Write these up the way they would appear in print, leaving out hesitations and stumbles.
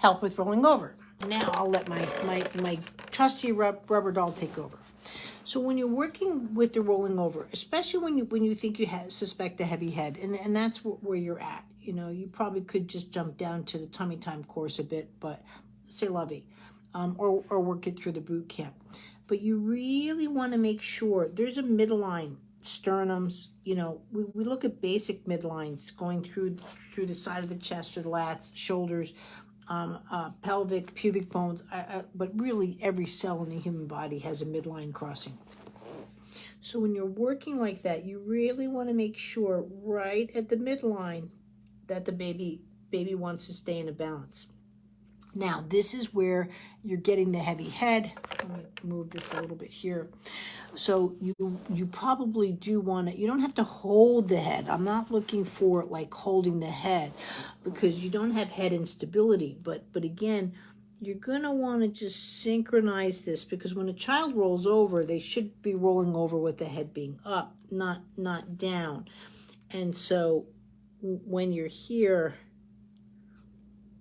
help with rolling over. Now I'll let my trusty rubber doll take over. So when you're working with the rolling over, especially when you think you suspect a heavy head, and that's where you're at, you know, you probably could just jump down to the tummy time course a bit, but c'est la vie, or work it through the boot camp. But you really want to make sure there's a midline, sternums. You know, we look at basic midlines going through the side of the chest or the lats, shoulders, pelvic, pubic bones, but really every cell in the human body has a midline crossing. So when you're working like that, you really want to make sure right at the midline that the baby wants to stay in a balance. Now, this is where you're getting the heavy head. Let me move this a little bit here. So you probably do want to, you don't have to hold the head. I'm not looking for like holding the head because you don't have head instability. But again, you're going to want to just synchronize this because when a child rolls over, they should be rolling over with the head being up, not down. And so when you're here,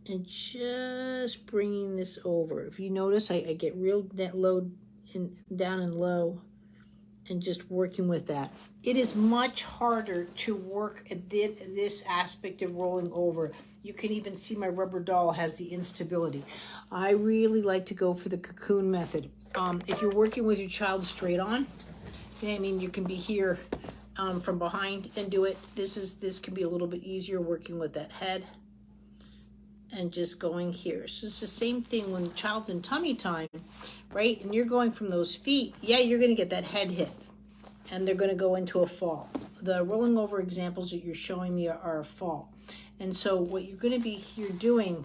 and just bringing this over. If you notice, I get real low and down and low and just working with that. It is much harder to work at this aspect of rolling over. You can even see my rubber doll has the instability. I really like to go for the cocoon method. If you're working with your child straight on, I mean, you can be here from behind and do it. This can be a little bit easier working with that head. And just going here. So it's the same thing when the child's in tummy time, right? And you're going from those feet, yeah, you're gonna get that head hit and they're gonna go into a fall. The rolling over examples that you're showing me are a fall. And so what you're gonna be here doing,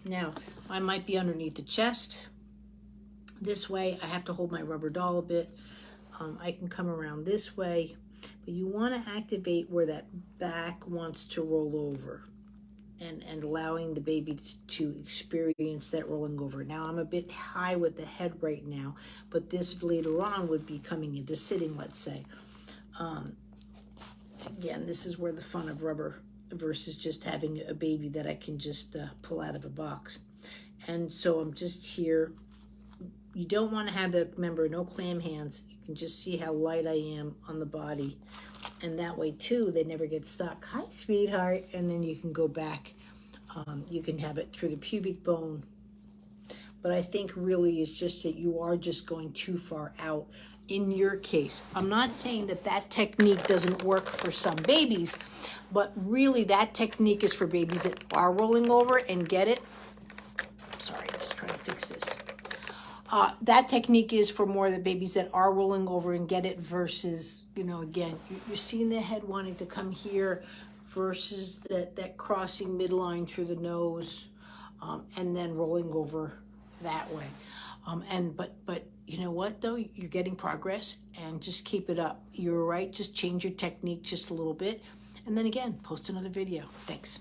now, I might be underneath the chest. This way, I have to hold my rubber doll a bit. I can come around this way, but you wanna activate where that back wants to roll over. And allowing the baby to experience that rolling over. Now, I'm a bit high with the head right now, but this later on would be coming into sitting, let's say. Again, this is where the fun of rubber versus just having a baby that I can just pull out of a box. And so I'm just here. You don't want to have that, remember, no clam hands. You can just see how light I am on the body. And that way, too, they never get stuck. Hi, sweetheart. And then you can go back. You can have it through the pubic bone. But I think really is just that you are just going too far out in your case. I'm not saying that technique doesn't work for some babies, but really that technique is for babies that are rolling over and get it. Sorry, I'm just trying to fix this. That technique is for more the babies that are rolling over and get it versus, you know, again, you're seeing the head wanting to come here versus that crossing midline through the nose and then rolling over that way. But you know what though, you're getting progress and just keep it up. You're right, just change your technique just a little bit. And then again, post another video. Thanks.